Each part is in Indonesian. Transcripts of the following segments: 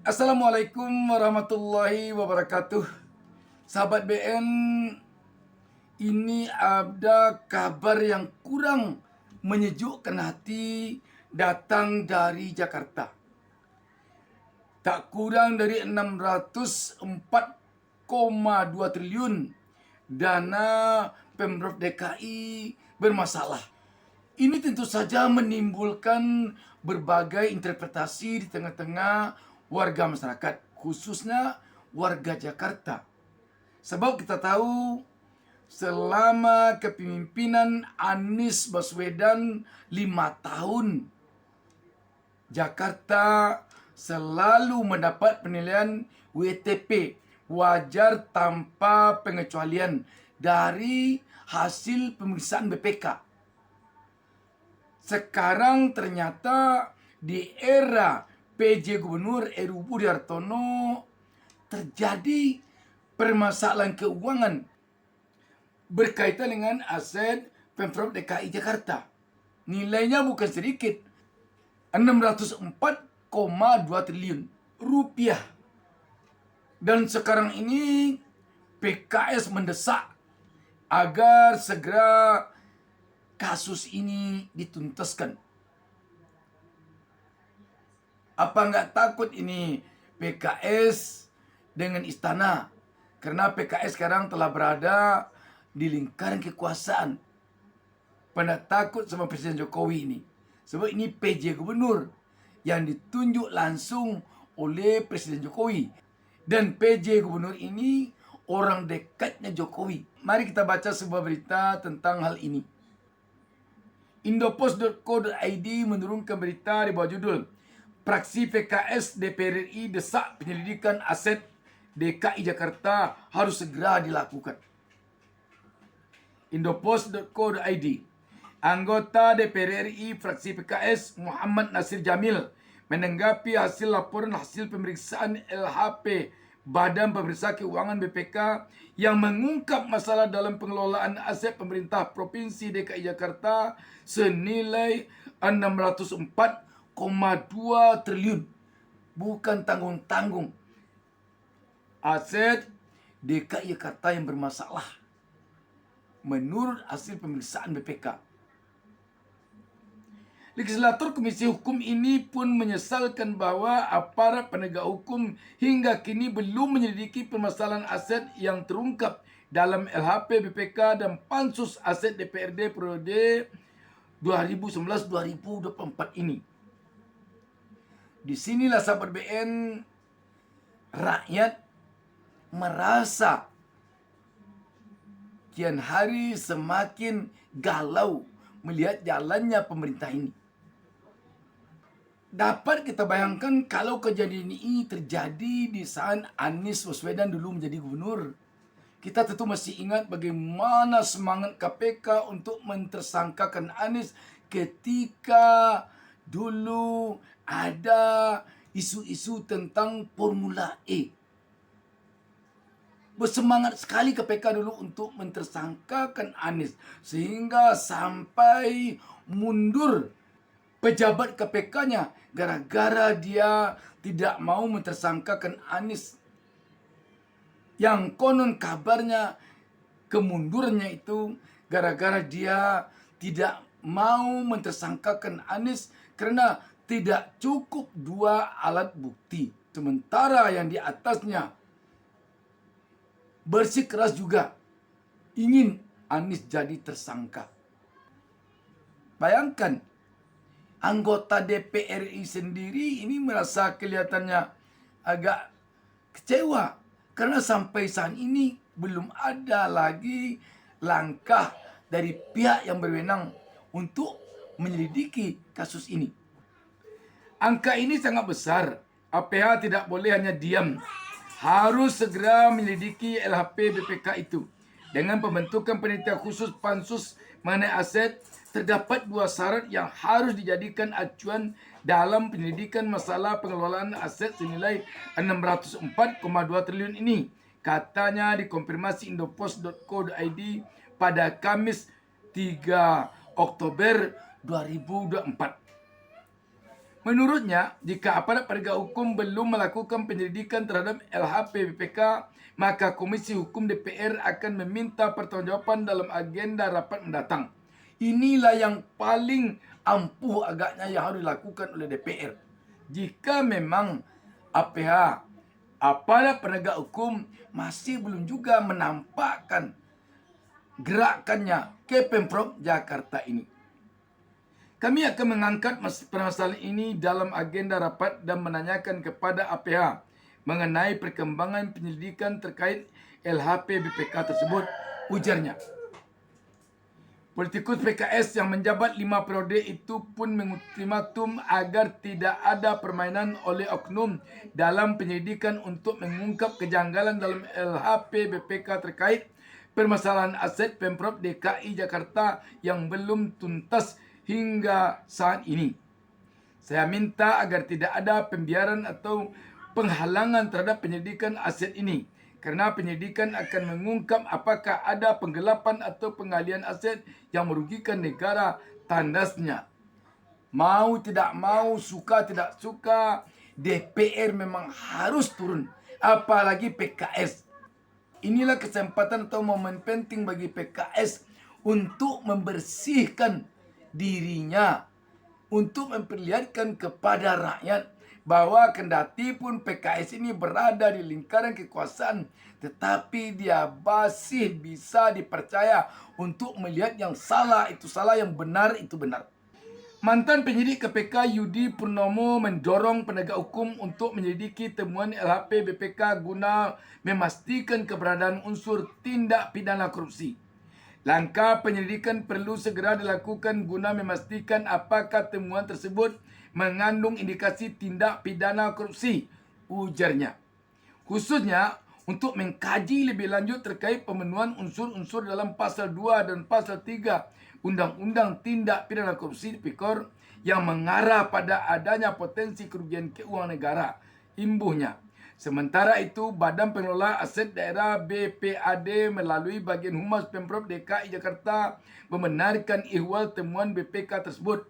Assalamualaikum warahmatullahi wabarakatuh. Sahabat BN, ini ada kabar yang kurang menyejukkan hati datang dari Jakarta. Tak kurang dari 604,2 triliun dana Pemprov DKI bermasalah. Ini tentu saja menimbulkan berbagai interpretasi di tengah-tengah warga masyarakat, khususnya warga Jakarta. Sebab kita tahu selama kepemimpinan Anies Baswedan 5 tahun, Jakarta selalu mendapat penilaian WTP, wajar tanpa pengecualian, dari hasil pemeriksaan BPK. Sekarang ternyata di era PJ Gubernur Heru Budi Hartono terjadi permasalahan keuangan berkaitan dengan aset Pemprov DKI Jakarta. Nilainya bukan sedikit, 604,2 triliun rupiah. Dan sekarang ini PKS mendesak agar segera kasus ini dituntaskan. Apa nggak takut ini PKS dengan istana? Karena PKS sekarang telah berada di lingkaran kekuasaan. Pada takut sama Presiden Jokowi ini. Sebab ini PJ Gubernur yang ditunjuk langsung oleh Presiden Jokowi. Dan PJ Gubernur ini orang dekatnya Jokowi. Mari kita baca sebuah berita tentang hal ini. Indopost.co.id menurunkan berita di bawah judul Fraksi PKS DPR RI desak penyelidikan aset DKI Jakarta harus segera dilakukan. Indopost.co.id, anggota DPR RI fraksi PKS Muhammad Nasir Jamil menanggapi hasil laporan hasil pemeriksaan LHP Badan Pemeriksa Keuangan BPK yang mengungkap masalah dalam pengelolaan aset pemerintah Provinsi DKI Jakarta senilai 604,2 triliun. Bukan tanggung-tanggung. Aset DKI Jakarta yang bermasalah menurut hasil pemeriksaan BPK. Legislator Komisi Hukum ini pun menyesalkan bahwa aparat penegak hukum hingga kini belum menyelidiki permasalahan aset yang terungkap dalam LHP BPK dan Pansus Aset DPRD periode 2019-2024 ini. Disinilah sahabat BN, rakyat merasa kian hari semakin galau melihat jalannya pemerintah ini. Dapat kita bayangkan kalau kejadian ini terjadi di saat Anies Baswedan dulu menjadi gubernur. Kita tentu masih ingat bagaimana semangat KPK untuk mentersangkakan Anies ketika dulu ada isu-isu tentang Formula E. Bersemangat sekali KPK dulu untuk mentersangkakan Anies, sehingga sampai mundur pejabat KPK-nya gara-gara dia tidak mau mentersangkakan Anies. Yang konon kabarnya kemundurannya itu gara-gara dia tidak mau mentersangkakan Anies karena tidak cukup 2 alat bukti. Sementara yang di atasnya bersikeras juga ingin Anies jadi tersangka. Bayangkan, anggota DPR RI sendiri ini merasa kelihatannya agak kecewa karena sampai saat ini belum ada lagi langkah dari pihak yang berwenang untuk menyelidiki kasus ini. Angka ini sangat besar. APH tidak boleh hanya diam, harus segera menyelidiki LHP BPK itu. Dengan pembentukan panitia khusus Pansus mengenai aset, terdapat 2 syarat yang harus dijadikan acuan dalam penyelidikan masalah pengelolaan aset senilai 604,2 triliun ini. Katanya dikonfirmasi Indopost.co.id pada Kamis 3 Oktober 2024. Menurutnya, jika aparat penegak hukum belum melakukan penyelidikan terhadap LHP BPK, maka Komisi Hukum DPR akan meminta pertanggungjawaban dalam agenda rapat mendatang. Inilah yang paling ampuh agaknya yang harus dilakukan oleh DPR. Jika memang APH, aparat penegak hukum, masih belum juga menampakkan gerakannya ke Pemprov Jakarta ini, kami akan mengangkat permasalahan ini dalam agenda rapat dan menanyakan kepada APH mengenai perkembangan penyelidikan terkait LHP BPK tersebut, ujarnya. Politikus PKS yang menjabat 5 periode itu pun mengultimatum agar tidak ada permainan oleh oknum dalam penyelidikan untuk mengungkap kejanggalan dalam LHP BPK terkait permasalahan aset Pemprov DKI Jakarta yang belum tuntas hingga saat ini. Saya minta agar tidak ada pembiaran atau penghalangan terhadap penyelidikan aset ini, karena penyelidikan akan mengungkap apakah ada penggelapan atau pengalian aset yang merugikan negara, tandasnya. Mau tidak mau, suka tidak suka, DPR memang harus turun, apalagi PKS. Inilah kesempatan atau momen penting bagi PKS untuk membersihkan dirinya, untuk memperlihatkan kepada rakyat bahwa kendati pun PKS ini berada di lingkaran kekuasaan, tetapi dia masih bisa dipercaya untuk melihat yang salah itu salah, yang benar itu benar. Mantan penyidik KPK Yudi Purnomo mendorong penegak hukum untuk menyelidiki temuan LHP BPK guna memastikan keberadaan unsur tindak pidana korupsi. Langkah penyelidikan perlu segera dilakukan guna memastikan apakah temuan tersebut mengandung indikasi tindak pidana korupsi, ujarnya. Khususnya untuk mengkaji lebih lanjut terkait pemenuhan unsur-unsur dalam pasal 2 dan pasal 3 Undang-Undang Tindak Pidana Korupsi (Tipikor) yang mengarah pada adanya potensi kerugian keuangan negara, imbuhnya. Sementara itu, Badan Pengelola Aset Daerah BPAD melalui bagian Humas Pemprov DKI Jakarta membenarkan ihwal temuan BPK tersebut.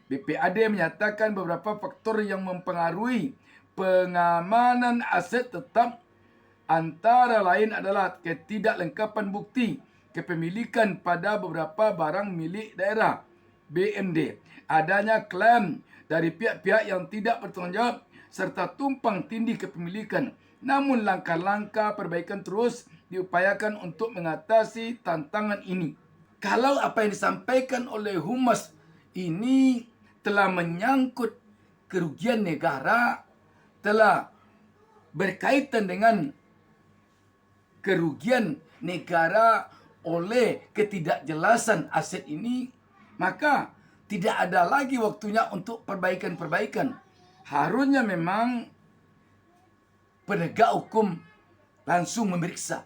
BPAD menyatakan beberapa faktor yang mempengaruhi pengamanan aset tetap, antara lain adalah ketidaklengkapan bukti kepemilikan pada beberapa barang milik daerah BMD, adanya klaim dari pihak-pihak yang tidak bertanggung jawab, serta tumpang tindih kepemilikan. Namun langkah-langkah perbaikan terus diupayakan untuk mengatasi tantangan ini. Kalau apa yang disampaikan oleh Humas ini telah menyangkut kerugian negara, telah berkaitan dengan kerugian negara oleh ketidakjelasan aset ini, maka tidak ada lagi waktunya untuk perbaikan-perbaikan. Harusnya memang penegak hukum langsung memeriksa.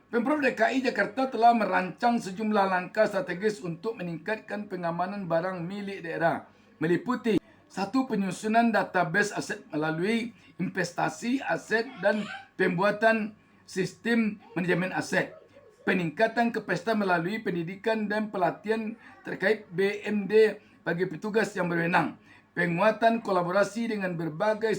Pemprov DKI Jakarta telah merancang sejumlah langkah strategis untuk meningkatkan pengamanan barang milik daerah, meliputi 1. Penyusunan database aset melalui investasi aset dan pembuatan sistem manajemen aset. Peningkatan kapasitas melalui pendidikan dan pelatihan terkait BMD bagi petugas yang berwenang. Penguatan kolaborasi dengan berbagai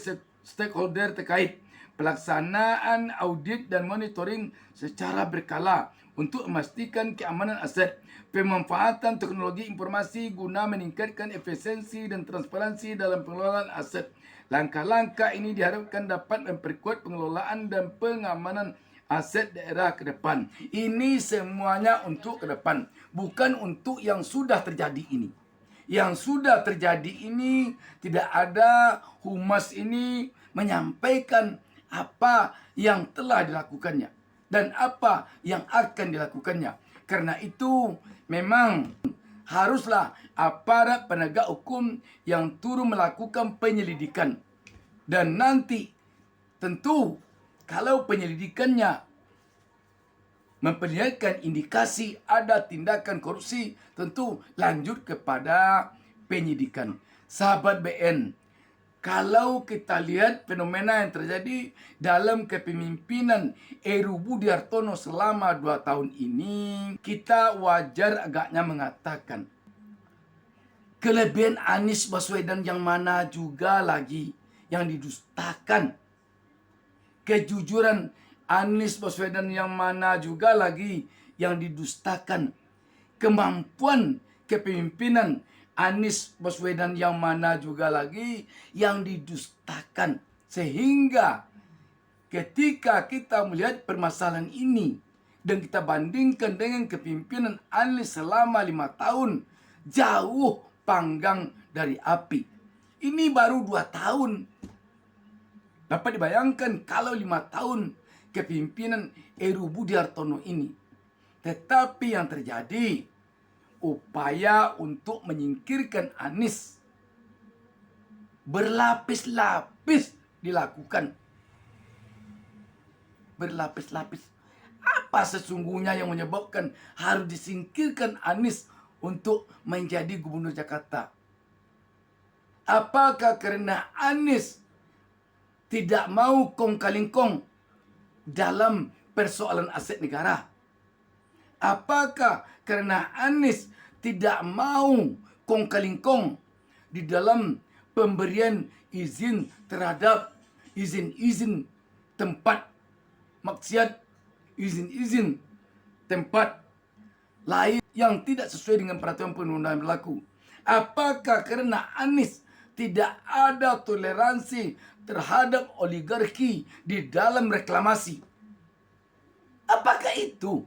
stakeholder terkait. Pelaksanaan audit dan monitoring secara berkala untuk memastikan keamanan aset. Pemanfaatan teknologi informasi guna meningkatkan efisiensi dan transparansi dalam pengelolaan aset. Langkah-langkah ini diharapkan dapat memperkuat pengelolaan dan pengamanan aset daerah ke depan. Ini semuanya untuk ke depan, bukan untuk yang sudah terjadi ini. Yang sudah terjadi ini tidak ada humas ini menyampaikan apa yang telah dilakukannya dan apa yang akan dilakukannya. Karena itu memang haruslah aparat penegak hukum yang turun melakukan penyelidikan. Dan nanti tentu kalau penyelidikannya memperlihatkan indikasi ada tindakan korupsi, tentu lanjut kepada penyidikan. Sahabat BN, kalau kita lihat fenomena yang terjadi dalam kepemimpinan Heru Budi Hartono selama 2 tahun ini, kita wajar agaknya mengatakan Kelebihan Anies Baswedan yang mana juga lagi yang didustakan. Kejujuran Anies Baswedan yang mana juga lagi yang didustakan. Kemampuan kepemimpinan Anies Baswedan yang mana juga lagi yang didustakan. Sehingga ketika kita melihat permasalahan ini dan kita bandingkan dengan kepemimpinan Anies selama 5 tahun, jauh panggang dari api. Ini baru 2 tahun. Dapat dibayangkan kalau 5 tahun kepemimpinan Heru Budi Hartono ini. Tetapi yang terjadi, upaya untuk menyingkirkan Anies berlapis-lapis dilakukan. Berlapis-lapis. Apa sesungguhnya yang menyebabkan harus disingkirkan Anies untuk menjadi gubernur Jakarta? Apakah karena Anies tidak mau kong kaling kong dalam persoalan aset negara? Apakah karena Anies tidak mau kong kaling kong di dalam pemberian izin terhadap izin-izin tempat maksiat, izin-izin tempat lain yang tidak sesuai dengan peraturan perundang-undangan berlaku? Apakah karena Anies tidak ada toleransi terhadap oligarki di dalam reklamasi? Apakah itu?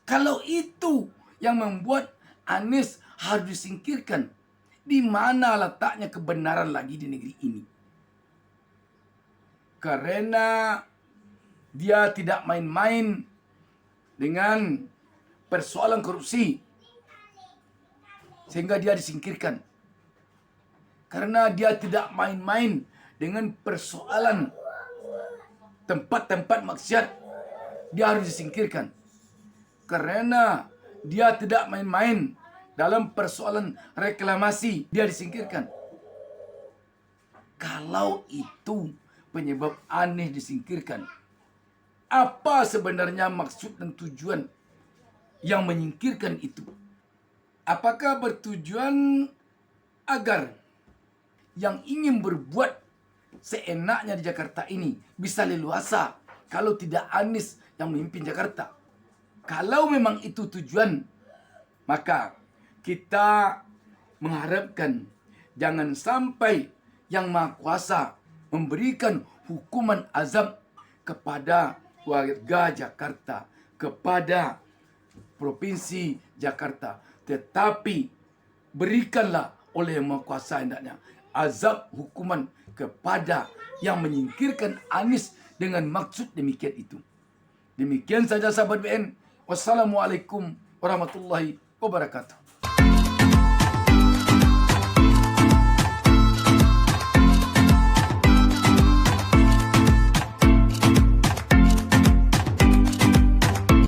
Kalau itu yang membuat Anies harus disingkirkan, di mana letaknya kebenaran lagi di negeri ini? Karena dia tidak main-main dengan persoalan korupsi, sehingga dia disingkirkan. Karena dia tidak main-main dengan persoalan tempat-tempat maksiat, dia harus disingkirkan. Karena dia tidak main-main dalam persoalan reklamasi, dia disingkirkan. Kalau itu penyebab Anies disingkirkan, apa sebenarnya maksud dan tujuan yang menyingkirkan itu? Apakah bertujuan agar yang ingin berbuat seenaknya di Jakarta ini bisa leluasa kalau tidak Anies yang memimpin Jakarta? Kalau memang itu tujuan, maka kita mengharapkan jangan sampai Yang Maha Kuasa memberikan hukuman azab kepada warga Jakarta, kepada Provinsi Jakarta. Tetapi berikanlah oleh Yang Maha Kuasa hendaknya azab hukuman kepada yang menyingkirkan Anies dengan maksud demikian itu. Demikian saja sahabat BN. Wassalamualaikum warahmatullahi wabarakatuh.